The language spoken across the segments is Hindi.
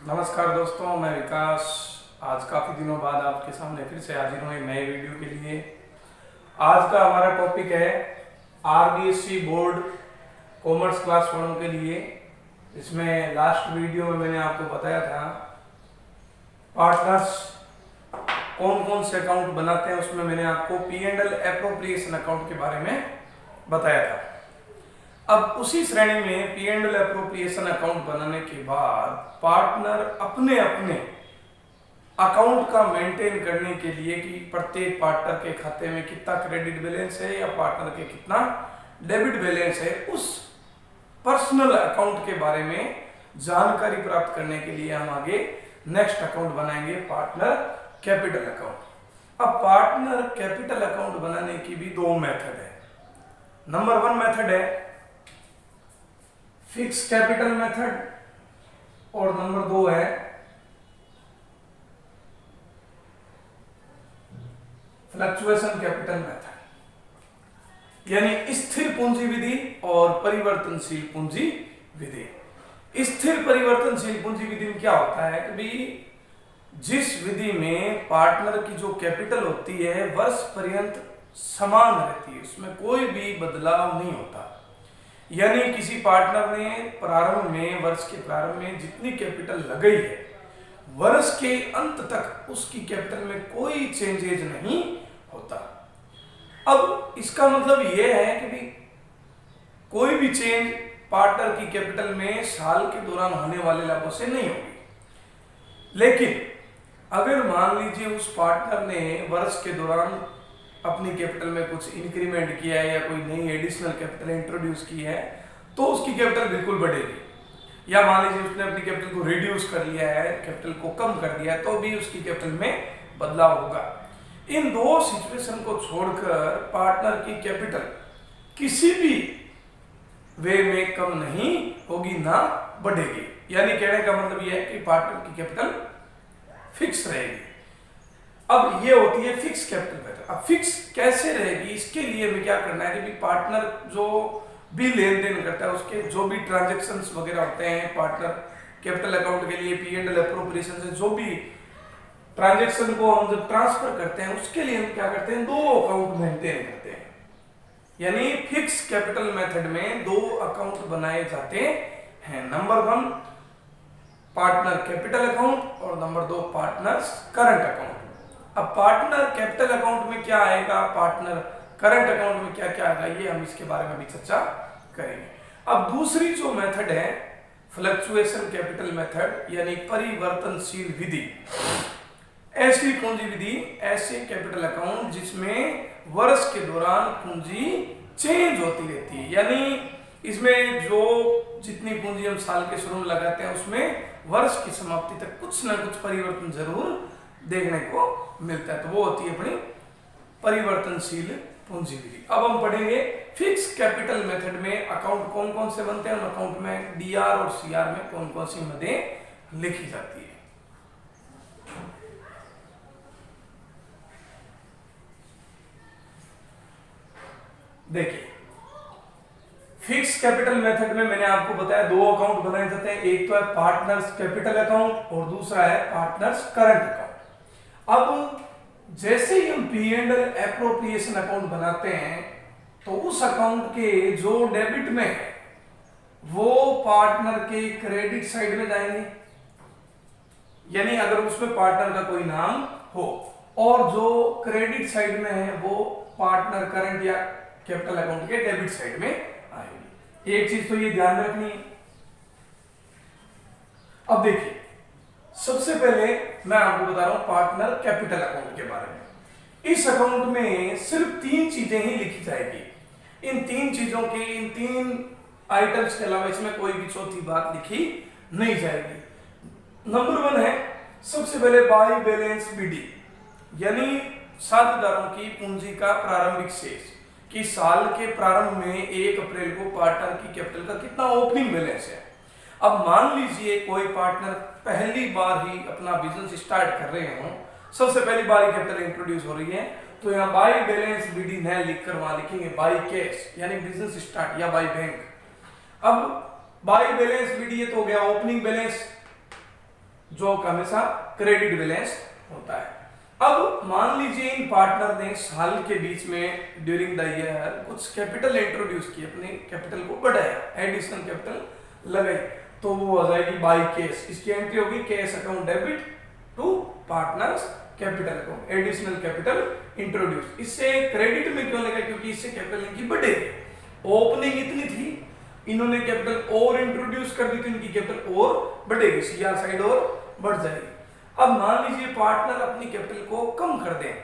नमस्कार दोस्तों, मैं विकास। आज काफ़ी दिनों बाद आपके सामने फिर से हाजिर हूँ एक नए वीडियो के लिए। आज का हमारा टॉपिक है आरबीएससी बोर्ड कॉमर्स क्लास वालों के लिए। इसमें लास्ट वीडियो में मैंने आपको बताया था पार्टनर्स कौन कौन से अकाउंट बनाते हैं। उसमें मैंने आपको P&L एप्रोप्रिएशन अकाउंट के बारे में बताया था। अब उसी श्रेणी में P&L एप्रोप्रिएशन अकाउंट बनाने के बाद पार्टनर अपने अपने अकाउंट का मेंटेन करने के लिए कि प्रत्येक पार्टनर के खाते में कितना क्रेडिट बैलेंस है या पार्टनर के कितना डेबिट बैलेंस है, उस पर्सनल अकाउंट के बारे में जानकारी प्राप्त करने के लिए हम आगे नेक्स्ट अकाउंट बनाएंगे, पार्टनर कैपिटल अकाउंट। अब पार्टनर कैपिटल अकाउंट बनाने की भी दो मेथड है। नंबर 1 मेथड है फिक्स कैपिटल मेथड और नंबर 2 है फ्लक्चुएशन कैपिटल मेथड, यानी स्थिर पूंजी विधि और परिवर्तनशील पूंजी विधि। स्थिर परिवर्तनशील पूंजी विधि में क्या होता है कि भाई जिस विधि में पार्टनर की जो कैपिटल होती है वर्ष पर्यंत समान रहती है, उसमें कोई भी बदलाव नहीं होता। यानी किसी पार्टनर ने प्रारंभ में, वर्ष के प्रारंभ में जितनी कैपिटल लगाई है, वर्ष के अंत तक उसकी कैपिटल में कोई चेंजेज नहीं होता। अब इसका मतलब यह है कि भी कोई भी चेंज पार्टनर की कैपिटल में साल के दौरान होने वाले लाभों से नहीं होगी। लेकिन अगर मान लीजिए उस पार्टनर ने वर्ष के दौरान अपनी कैपिटल में कुछ इंक्रीमेंट किया है या कोई नई एडिशनल कैपिटल इंट्रोड्यूस की है, तो उसकी कैपिटल बिल्कुल बढ़ेगी। या मान लीजिए उसने अपनी कैपिटल को रिड्यूस कर लिया है, कैपिटल को कम कर दिया है, तो भी उसकी कैपिटल में बदलाव होगा। इन दो सिचुएशन को छोड़कर पार्टनर की कैपिटल किसी भी वे में कम नहीं होगी ना बढ़ेगी। यानी कहने का मतलब यह है कि पार्टनर की कैपिटल फिक्स रहेगी। अब ये होती है फिक्स कैपिटल मेथड। अब फिक्स कैसे रहेगी, इसके लिए हमें क्या करना है कि पार्टनर जो भी लेन देन करता है, उसके जो भी ट्रांजैक्शंस वगैरह होते हैं पार्टनर कैपिटल अकाउंट के लिए P&L एप्रोप्रिएशन से जो भी ट्रांजैक्शन को हम जब ट्रांसफर करते हैं, उसके लिए हम क्या करते हैं, दो अकाउंट मेंटेन करते हैं। यानी फिक्स कैपिटल मेथड में दो अकाउंट बनाए जाते हैं। नंबर 1 पार्टनर कैपिटल अकाउंट और नंबर 2 पार्टनर्स करंट अकाउंट। अब पार्टनर कैपिटल अकाउंट में क्या आएगा, पार्टनर करंट अकाउंट में क्या क्या आएगा, ये हम इसके बारे में भी चर्चा करेंगे। अब दूसरी जो मेथड है फ्लक्चुएशन कैपिटल मेथड, यानी परिवर्तनशील विधि। ऐसी पूंजी विधि, ऐसे कैपिटल अकाउंट जिसमें वर्ष के दौरान पूंजी चेंज होती रहती है। यानी इसमें जो जितनी पूंजी हम साल के शुरू में लगाते हैं, उसमें वर्ष की समाप्ति तक कुछ ना कुछ परिवर्तन जरूर देखने को मिलता है। तो वो होती है अपनी परिवर्तनशील पूंजी विधि। अब हम पढ़ेंगे फिक्स कैपिटल मेथड में अकाउंट कौन कौन से बनते हैं, उन अकाउंट में डीआर और सीआर में कौन कौन सी मदें लिखी जाती है। देखिए, फिक्स कैपिटल मेथड में मैंने आपको बताया दो अकाउंट बनाए जाते हैं। एक तो है पार्टनर्स कैपिटल अकाउंट और दूसरा है पार्टनर्स करंट अकाउंट। अब जैसे ही हम P&L एप्रोप्रिएशन अकाउंट बनाते हैं, तो उस अकाउंट के जो डेबिट में है वो पार्टनर के क्रेडिट साइड में जाएंगे। यानी अगर उसमें पार्टनर का कोई नाम हो, और जो क्रेडिट साइड में है वो पार्टनर करंट या कैपिटल अकाउंट के डेबिट साइड में आएगी। एक चीज तो ये ध्यान रखनी है। अब देखिए, सबसे पहले मैं आपको बता रहा हूं पार्टनर कैपिटल अकाउंट के बारे में। इस अकाउंट में सिर्फ 3 चीजें ही लिखी जाएगी। इन 3 चीजों के, इन 3 आइटम्स के अलावा इसमें कोई भी चौथी बात लिखी नहीं जाएगी। नंबर 1 है सबसे पहले बाई बैलेंस बीडी, यानी साझेदारों की पूंजी का प्रारंभिक शेष, कि साल के प्रारंभ में 1 अप्रैल को पार्टनर की कैपिटल का कितना ओपनिंग बैलेंस है। अब मान लीजिए कोई पार्टनर पहली बार ही अपना बिजनेस स्टार्ट कर रहे हो, सबसे पहली बार कैपिटल इंट्रोड्यूस हो रही है, तो यहाँ बाई बैलेंस बीडी न लिखकर वहां लिखेंगे बाई कैश, यानी बिजनेस स्टार्ट, या बाई बैंक। अब बाई बैलेंस बीडी तो हो गया ओपनिंग बैलेंस, जो हमेशा क्रेडिट बैलेंस होता है। अब मान लीजिए इन पार्टनर ने साल के बीच में ड्यूरिंग द ईयर कुछ कैपिटल इंट्रोड्यूस की, अपने कैपिटल को बढ़ाया, एडिशनल कैपिटल लगाई, तो वो हो जाएगी बाई कैश। इसकी एंट्री होगी cash account debit to partners capital account, additional capital introduce. इससे क्रेडिट में क्यों लगा? क्योंकि इससे कैपिटल इनकी बढ़ेगी। ओपनिंग इतनी थी, इन्होंने कैपिटल और इंट्रोड्यूस कर दी तो इनकी कैपिटल और बढ़ेगी, सीआर साइड और बढ़ जाएगी। अब मान लीजिए पार्टनर अपनी कैपिटल को कम कर दें,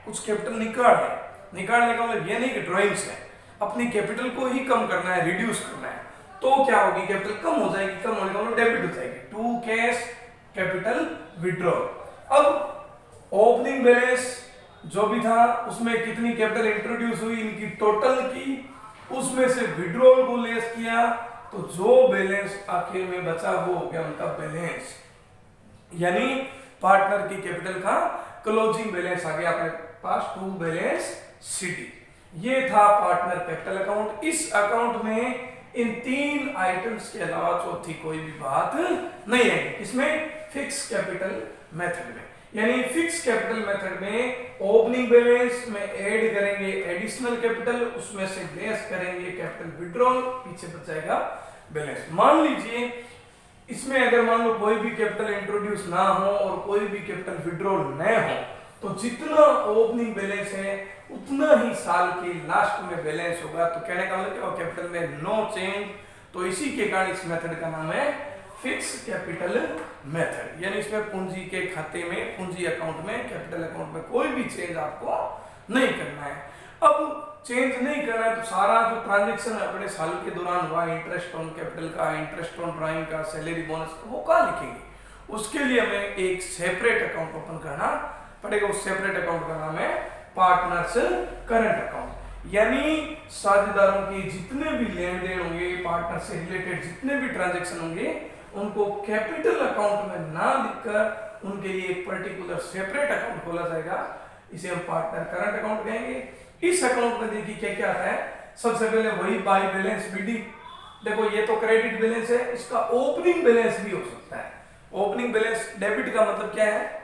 कुछ कैपिटल निकाल दें। निकालने का मतलब ये नहीं कि ड्राइंग्स है, अपनी कैपिटल को ही कम करना है, रिड्यूस करना है, तो क्या होगी? कैपिटल कम हो जाएगी, कम होने का मतलब डेबिट हो जाएगी, टू कैश कैपिटल विड्रॉल। अब ओपनिंग बैलेंस जो भी था उसमें कितनी कैपिटल इंट्रोड्यूस हुई, इनकी टोटल की, उसमें से विड्रॉल को लेस किया, तो जो बैलेंस आखिर में बचा वो हो गया उनका बैलेंस, यानी पार्टनर की कैपिटल का क्लोजिंग बैलेंस आ गया अपने पास, टू बैलेंस शीट। ये था पार्टनर कैपिटल अकाउंट। इस अकाउंट में इन तीन आइटम्स के अलावा चौथी कोई भी बात नहीं है। इसमें फिक्स कैपिटल मेथड में, यानी फिक्स कैपिटल मेथड में ओपनिंग बैलेंस में ऐड करेंगे एडिशनल कैपिटल, उसमें से लेस करेंगे कैपिटल विड्रॉल, पीछे बच जाएगा बैलेंस। मान लीजिए इसमें अगर मान लो कोई भी कैपिटल इंट्रोड्यूस ना हो और कोई भी कैपिटल विड्रॉल न हो, तो जितना ओपनिंग बैलेंस है उतना ही साल के लास्ट में बैलेंस होगा। तो कहने का मतलब कैपिटल में नो चेंज, तो इसी के कारण इस मेथड का नाम है फिक्स कैपिटल मेथड। यानी इसमें पूंजी के खाते में, पूंजी अकाउंट में, कैपिटल अकाउंट में कोई भी चेंज आपको नहीं करना है। अब चेंज नहीं करना है तो सारा जो ट्रांजैक्शन अपने साल के दौरान हुआ, इंटरेस्ट ऑन कैपिटल का, इंटरेस्ट ऑन ड्राइंग का, सैलरी बोनस का, वो कहाँ लिखेंगे? उसके लिए हमें एक सेपरेट अकाउंट ओपन करना पड़ेगा। उस सेपरेट अकाउंट का नाम है पार्टनर्स करंट अकाउंट। यानी साझेदारों के जितने भी लेन देन होंगे, पार्टनर से रिलेटेड जितने भी ट्रांजेक्शन होंगे, उनको कैपिटल अकाउंट में ना लिखकर उनके लिए एक पर्टिकुलर सेपरेट अकाउंट खोला जाएगा। इसे हम पार्टनर करंट अकाउंट कहेंगे। इस अकाउंट में देखिए क्या क्या आता है। सबसे पहले वही बाई बैलेंस बीडी। देखो ये तो क्रेडिट बैलेंस है, इसका ओपनिंग बैलेंस भी हो सकता है। ओपनिंग बैलेंस डेबिट का मतलब क्या है?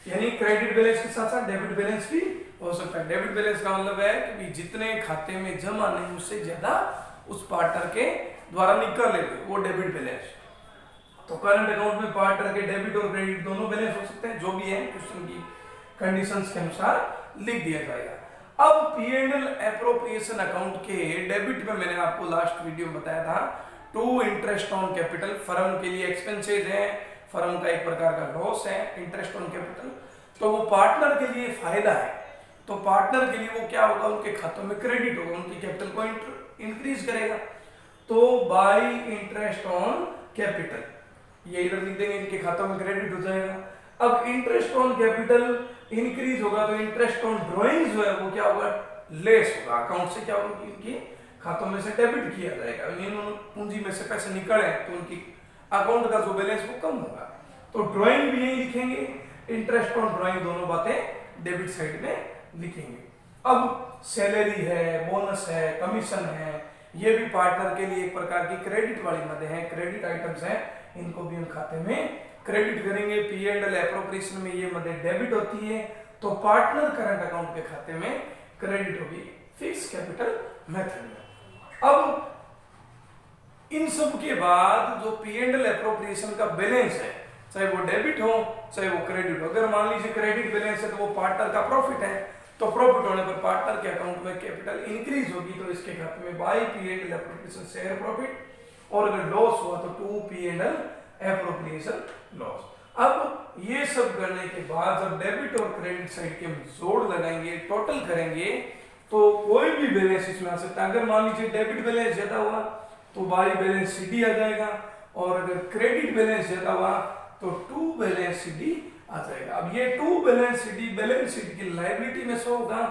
यानी क्रेडिट बैलेंस के साथ साथ डेबिट बैलेंस भी हो सकता है। डेबिट बैलेंस का मतलब है कि जितने खाते में जमा नहीं उससे ज्यादा उस पार्टनर के द्वारा निकल लेते, वो डेबिट बैलेंस। तो करंट अकाउंट में पार्टनर के डेबिट और क्रेडिट दोनों बैलेंस हो सकते हैं, जो भी है क्वेश्चन की कंडीशंस के अनुसार लिख दिया जाएगा। अब P&L एप्रोप्रिएशन अकाउंट के डेबिट में मैंने आपको लास्ट वीडियो में बताया था, to interest on capital, firm के लिए एक्सपेंसेस है, फर्म का एक प्रकार का लॉस है इंटरेस्ट ऑन कैपिटल, तो वो पार्टनर के लिए फायदा है। तो पार्टनर के लिए वो क्या होगा? उनके खातों में क्रेडिट होगा, उनकी कैपिटल को इंक्रीज करेगा। तो बाय इंटरेस्ट ऑन कैपिटल, ये इधर लिख देंगे, इनके खातों में क्रेडिट हो जाएगा। अब इंटरेस्ट ऑन कैपिटल इंक्रीज होगा तो इंटरेस्ट ऑन ड्रॉइंग जो है वो क्या होगा? लेस होगा। अकाउंट से क्या होगा? इनकी खातों में से डेबिट किया जाएगा। पूंजी में से पैसे निकले तो उनकी अकाउंट का जो बैलेंस वो कम होगा। तो ड्रॉइंग भी यही लिखेंगे, इंटरेस्ट ऑन ड्रॉइंग, दोनों बातें डेबिट साइड में लिखेंगे। अब सैलरी है, बोनस है, कमीशन है, ये भी पार्टनर के लिए एक प्रकार की क्रेडिट वाली मदें हैं, क्रेडिट आइटम्स हैं, इनको भी हम खाते में क्रेडिट करेंगे। P&L एप्रोप्रिएशन में ये मदें डेबिट होती है, तो पार्टनर करंट अकाउंट के खाते में क्रेडिट होगी फिक्स कैपिटल मेथड में। अब इन सब के बाद जो P&L एप्रोप्रिएशन का बैलेंस है, चाहे वो डेबिट हो चाहे वो क्रेडिट हो, अगर मान लीजिए क्रेडिट बैलेंस है तो वो पार्टनर का प्रॉफिट है, तो प्रॉफिट होने पर पार्टनर के अकाउंट में कैपिटल इंक्रीज होगी, तो इसके खाते में bye P&L appropriation share profit, और अगर लॉस हुआ तो टू P&L एप्रोप्रिएशन लॉस। अब ये सब करने के बाद जब डेबिट और क्रेडिट साइड के हम जोड़ लगाएंगे, टोटल करेंगे, तो कोई भी बैलेंस इसमें आ सकता है। अगर मान लीजिए डेबिट बैलेंस ज्यादा हुआ तो बाई बैलेंस सीडी आ जाएगा, और अगर क्रेडिट बैलेंस ज्यादा हुआ तो टू बैलेंस सीडी आ जाएगा। अब ये to balance C D balance sheet की लायबिलिटी में शो होगा,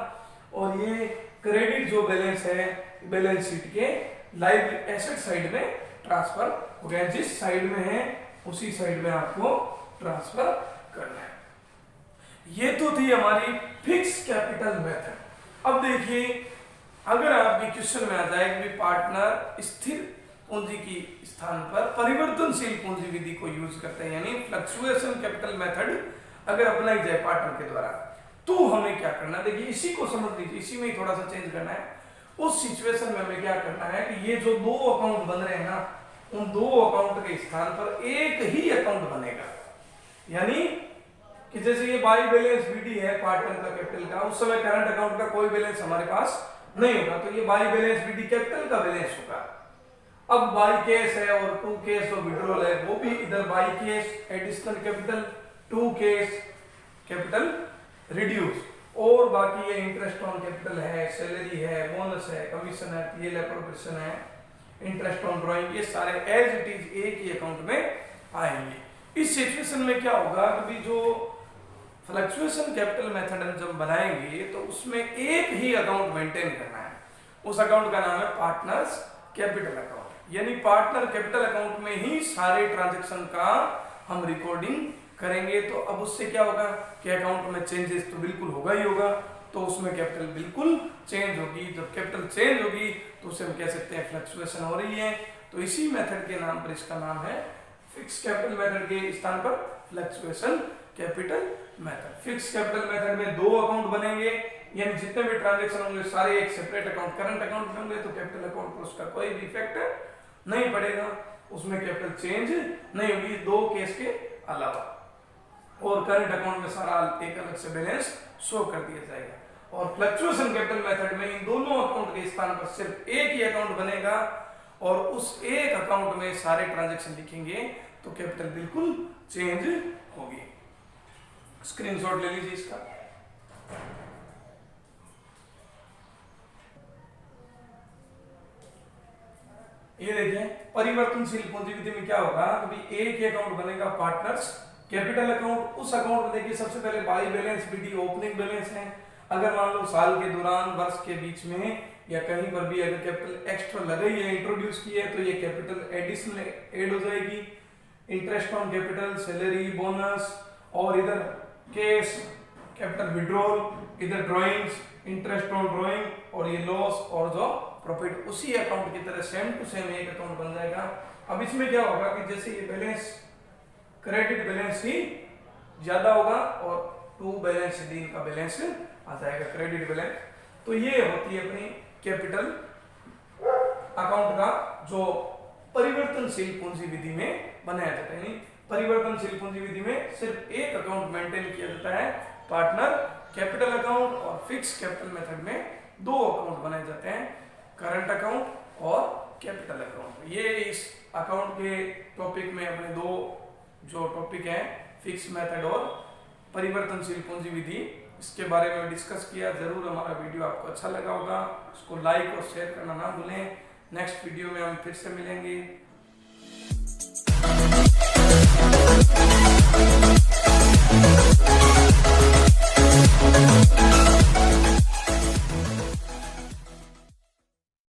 और ये क्रेडिट जो बैलेंस है बैलेंस शीट के लायबिलिटी एसेट साइड में ट्रांसफर हो गया। जिस साइड में है उसी साइड में आपको ट्रांसफर करना है। ये तो थी हमारी फिक्स कैपिटल मेथड। अब देखिए, अगर आपके क्वेश्चन में आ जाए कि पार्टनर स्थिर पूंजी की स्थान पर परिवर्तनशील पूंजी विधि को यूज करते हैं, यानी फ्लक्चुएशन कैपिटल मेथड अगर अपनाई जाए पार्टनर के द्वारा, तो हमें क्या करना है, देखिए इसी को समझ लीजिए, इसी में ही थोड़ा सा चेंज करना है। उस सिचुएशन में हमें क्या करना है कि ये जो दो अकाउंट बन रहे हैं ना, उन दो अकाउंट के स्थान पर एक ही अकाउंट बनेगा। यानी कि जैसे ये बाई बैलेंस बीडी है पार्टनर का कैपिटल का, उस समय करंट अकाउंट का कोई बैलेंस हमारे पास नहीं होगा, तो ये बाई बैलेंस बीडी कैपिटल का बैलेंस होगा। अब बाई केस है और टू केस जो विड्रॉल है वो भी इधर by cash additional capital, to cash capital reduce, और बाकी ये इंटरेस्ट ऑन कैपिटल है, सैलरी है, बोनस है, कमीशन है, पीएल एप्रोप्रिएशन है, इंटरेस्ट ऑन ड्राइंग, ये सारे एज इट इज एक ही अकाउंट में आएंगे। इस सिचुएशन में क्या होगा कि जो फ्लक्चुएशन कैपिटल मेथड हम जब बनाएंगे तो उसमें एक ही अकाउंट मेंटेन करना है। उस अकाउंट का नाम है पार्टनर्स कैपिटल अकाउंट, यानी पार्टनर कैपिटल अकाउंट में ही सारे ट्रांजैक्शन का हम रिकॉर्डिंग करेंगे। तो अब उससे क्या होगा कि अकाउंट में चेंजेस तो बिल्कुल होगा ही होगा, तो उसमें कैपिटल बिल्कुल चेंज होगी। जब कैपिटल चेंज होगी तो उसे हम कह सकते हैं फ्लक्चुएशन हो रही है। तो इसी मेथड के नाम पर इसका नाम है फिक्स कैपिटल मेथड के स्थान पर fluctuation capital method. Fix capital method में दो अकाउंट बनेंगे, यानी जितने भी ट्रांजैक्शन होंगे सारे एक सेपरेट अकाउंट करंट अकाउंट में होंगे, तो कैपिटल अकाउंट पर उसका कोई भी इफेक्ट नहीं पड़ेगा, उसमें कैपिटल चेंज नहीं होगी दो केस के अलावा, और करंट अकाउंट में सारा एक अलग से बैलेंस शो कर दिया जाएगा। और फ्लक्चुएशन कैपिटल मेथड में इन दोनों अकाउंट के स्थान पर सिर्फ एक ही अकाउंट बनेगा और उस एक अकाउंट में सारे ट्रांजैक्शन लिखेंगे, तो कैपिटल बिल्कुल चेंज होगी। स्क्रीनशॉट ले लीजिए इसका। ये देखिए परिवर्तनशील पूंजी विधि में क्या होगा, कभी एक ही अकाउंट बनेगा पार्टनर्स कैपिटल अकाउंट। उस अकाउंट में देखिए सबसे पहले by balance B D opening balance है। अगर मान लो साल के दौरान वर्ष के बीच में या कहीं पर भी अगर कैपिटल एक्स्ट्रा लगाई है इंट्रोड्यूस की है, तो ये कैपिटल एडिशनल ऐड हो जाएगी। Interest on capital, salary, bonus, और इधर केस कैपिटल विड्रॉल, इधर ड्राइंग्स, इंटरेस्ट ऑन ड्राइंग, और ये लॉस और जो प्रॉफिट उसी अकाउंट की तरह सेम टू सेम एक अकाउंट बन जाएगा। अब इसमें क्या होगा कि जैसे ये बैलेंस क्रेडिट बैलेंस ही ज्यादा होगा और टू बैलेंस डी का बैलेंस आ जाएगा क्रेडिट बैलेंस। तो ये होती है अपनी कैपिटल अकाउंट का जो परिवर्तनशील पूंजी विधि में बनाया जाता है। यानी परिवर्तनशील पूंजी विधि में सिर्फ एक अकाउंट मेंटेन किया जाता है, पार्टनर कैपिटल अकाउंट, और फिक्स कैपिटल मेथड में दो अकाउंट बनाए जाते हैं, करंट अकाउंट और कैपिटल अकाउंट। ये इस अकाउंट के टॉपिक में अपने दो जो टॉपिक हैं फिक्स मेथड और परिवर्तनशील पूंजी विधि, इसके बारे में डिस्कस किया। जरूर हमारा वीडियो आपको अच्छा लगा होगा, उसको लाइक और शेयर करना ना भूलें। नेक्स्ट वीडियो में हम फिर से मिलेंगे।